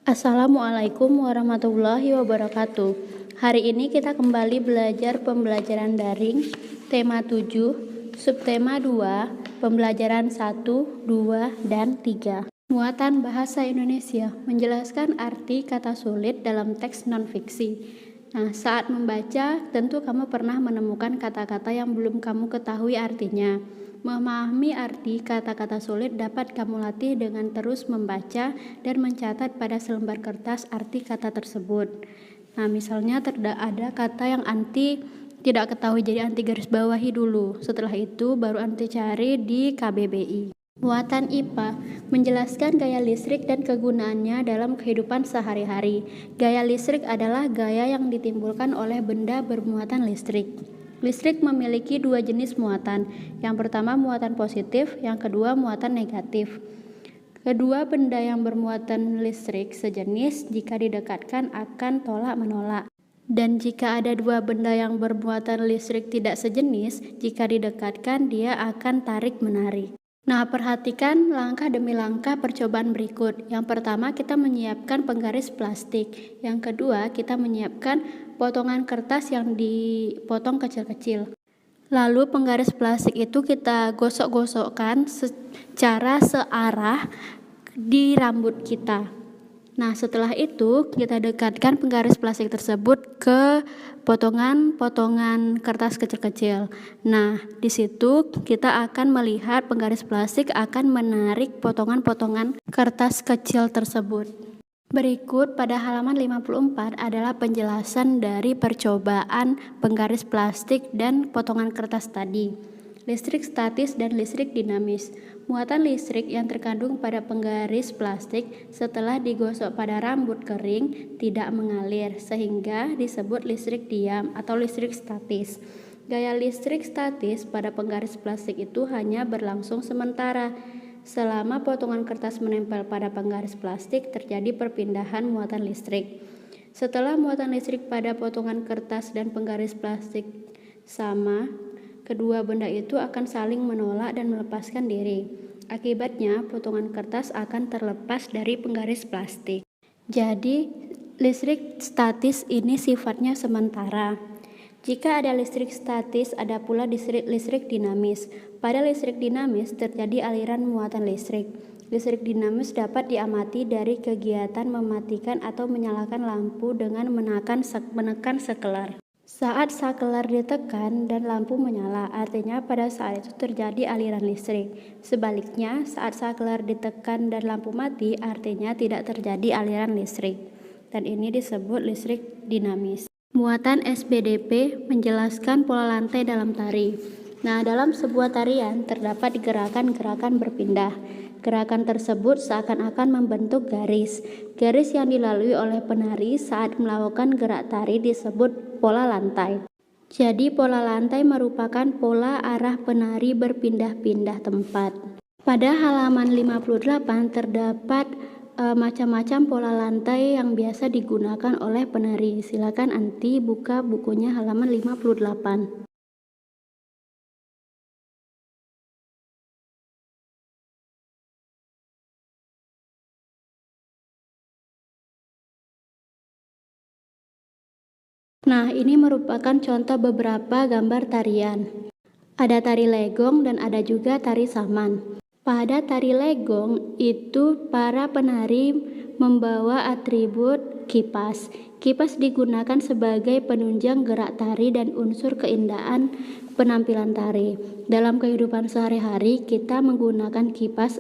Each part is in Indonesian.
Assalamualaikum warahmatullahi wabarakatuh. Hari ini kita kembali belajar pembelajaran daring, tema 7, subtema 2, pembelajaran 1, 2, dan 3. Muatan bahasa Indonesia, menjelaskan arti kata sulit dalam teks non-fiksi. Nah, saat membaca, tentu kamu pernah menemukan kata-kata yang belum kamu ketahui artinya. Memahami arti kata-kata sulit dapat kamu latih dengan terus membaca dan mencatat pada selembar kertas arti kata tersebut. Nah, misalnya ada kata yang anti tidak ketahui, jadi anti garis bawahi dulu. Setelah itu baru anti cari di KBBI. Muatan IPA, menjelaskan gaya listrik dan kegunaannya dalam kehidupan sehari-hari. Gaya listrik adalah gaya yang ditimbulkan oleh benda bermuatan listrik. Listrik memiliki dua jenis muatan. Yang pertama muatan positif, yang kedua muatan negatif. Kedua benda yang bermuatan listrik sejenis jika didekatkan akan tolak-menolak. Dan jika ada dua benda yang bermuatan listrik tidak sejenis, jika didekatkan dia akan tarik-menarik. Nah, perhatikan langkah demi langkah percobaan berikut. Yang pertama, kita menyiapkan penggaris plastik. Yang kedua, kita menyiapkan potongan kertas yang dipotong kecil-kecil. Lalu penggaris plastik itu kita gosok-gosokkan secara searah di rambut kita. Nah, setelah itu kita dekatkan penggaris plastik tersebut ke potongan-potongan kertas kecil-kecil. Nah, di situ kita akan melihat penggaris plastik akan menarik potongan-potongan kertas kecil tersebut. Berikut pada halaman 54 adalah penjelasan dari percobaan penggaris plastik dan potongan kertas tadi. Listrik statis dan listrik dinamis. Muatan listrik yang terkandung pada penggaris plastik setelah digosok pada rambut kering tidak mengalir sehingga disebut listrik diam atau listrik statis. Gaya listrik statis pada penggaris plastik itu hanya berlangsung sementara. Selama potongan kertas menempel pada penggaris plastik terjadi perpindahan muatan listrik. Setelah muatan listrik pada potongan kertas dan penggaris plastik sama, kedua benda itu akan saling menolak dan melepaskan diri. Akibatnya, potongan kertas akan terlepas dari penggaris plastik. Jadi, listrik statis ini sifatnya sementara. Jika ada listrik statis, ada pula listrik dinamis. Pada listrik dinamis terjadi aliran muatan listrik. Listrik dinamis dapat diamati dari kegiatan mematikan atau menyalakan lampu dengan menekan sakelar. Saat sakelar ditekan dan lampu menyala, artinya pada saat itu terjadi aliran listrik. Sebaliknya, saat sakelar ditekan dan lampu mati, artinya tidak terjadi aliran listrik. Dan ini disebut listrik dinamis. Muatan SPDP menjelaskan pola lantai dalam tari. Nah, dalam sebuah tarian terdapat gerakan-gerakan berpindah. Gerakan tersebut seakan-akan membentuk garis. Garis yang dilalui oleh penari saat melakukan gerak tari disebut pola lantai. Jadi pola lantai merupakan pola arah penari berpindah-pindah tempat. Pada halaman 58 terdapat macam-macam pola lantai yang biasa digunakan oleh penari. Silakan Anti buka bukunya halaman 58. Nah, ini merupakan contoh beberapa gambar tarian. Ada tari legong dan ada juga tari saman. Pada tari legong itu para penari membawa atribut kipas. Kipas digunakan sebagai penunjang gerak tari dan unsur keindahan penampilan tari. Dalam kehidupan sehari-hari kita menggunakan kipas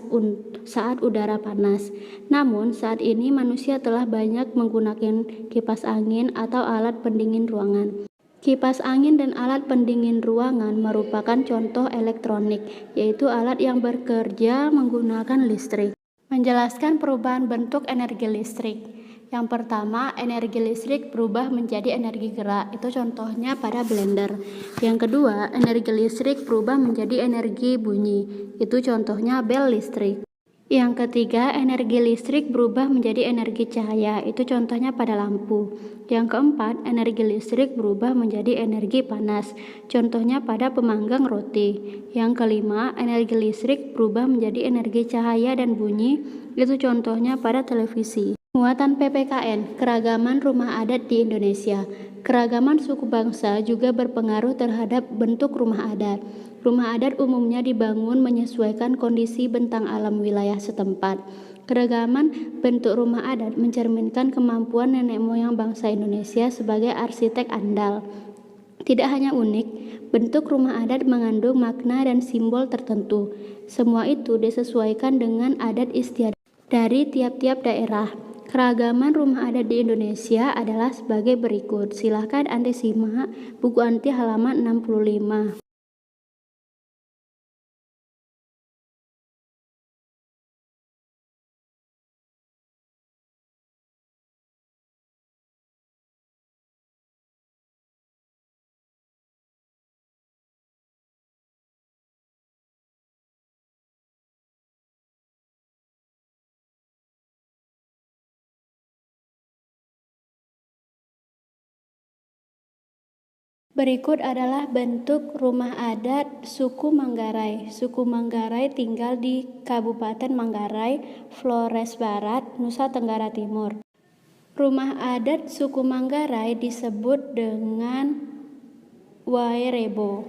saat udara panas. Namun saat ini manusia telah banyak menggunakan kipas angin atau alat pendingin ruangan. Kipas angin dan alat pendingin ruangan merupakan contoh elektronik, yaitu alat yang bekerja menggunakan listrik. Menjelaskan perubahan bentuk energi listrik. Yang pertama, energi listrik berubah menjadi energi gerak, itu contohnya pada blender. Yang kedua, energi listrik berubah menjadi energi bunyi, itu contohnya bel listrik. Yang ketiga, energi listrik berubah menjadi energi cahaya, itu contohnya pada lampu. Yang keempat, energi listrik berubah menjadi energi panas, contohnya pada pemanggang roti. Yang kelima, energi listrik berubah menjadi energi cahaya dan bunyi, itu contohnya pada televisi. Muatan PPKN, keragaman rumah adat di Indonesia. Keragaman suku bangsa juga berpengaruh terhadap bentuk rumah adat. Rumah adat umumnya dibangun menyesuaikan kondisi bentang alam wilayah setempat. Keragaman bentuk rumah adat mencerminkan kemampuan nenek moyang bangsa Indonesia sebagai arsitek andal. Tidak hanya unik, bentuk rumah adat mengandung makna dan simbol tertentu. Semua itu disesuaikan dengan adat istiadat dari tiap-tiap daerah. Keragaman rumah adat di Indonesia adalah sebagai berikut. Silahkan Anda simak buku anti halaman 65. Berikut adalah bentuk rumah adat suku Manggarai. Suku Manggarai tinggal di Kabupaten Manggarai, Flores Barat, Nusa Tenggara Timur. Rumah adat suku Manggarai disebut dengan Wairebo.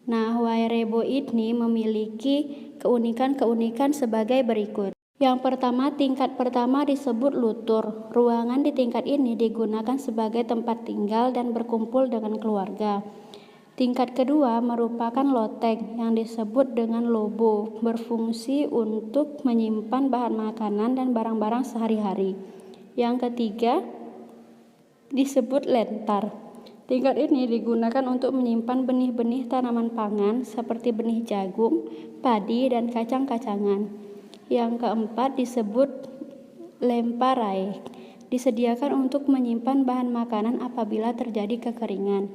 Nah, Wairebo ini memiliki keunikan-keunikan sebagai berikut. Yang pertama, tingkat pertama disebut lutur. Ruangan di tingkat ini digunakan sebagai tempat tinggal dan berkumpul dengan keluarga. Tingkat kedua merupakan loteng yang disebut dengan lobo, berfungsi untuk menyimpan bahan makanan dan barang-barang sehari-hari. Yang ketiga disebut lentar. Tingkat ini digunakan untuk menyimpan benih-benih tanaman pangan seperti benih jagung, padi, dan kacang-kacangan. Yang keempat disebut lemparai, disediakan untuk menyimpan bahan makanan apabila terjadi kekeringan.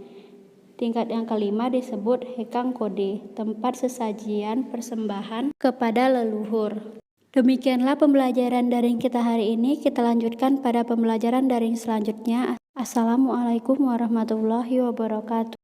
Tingkat yang kelima disebut hekang kode, tempat sesajian persembahan kepada leluhur. Demikianlah pembelajaran daring kita hari ini. Kita lanjutkan pada pembelajaran daring selanjutnya. Assalamualaikum warahmatullahi wabarakatuh.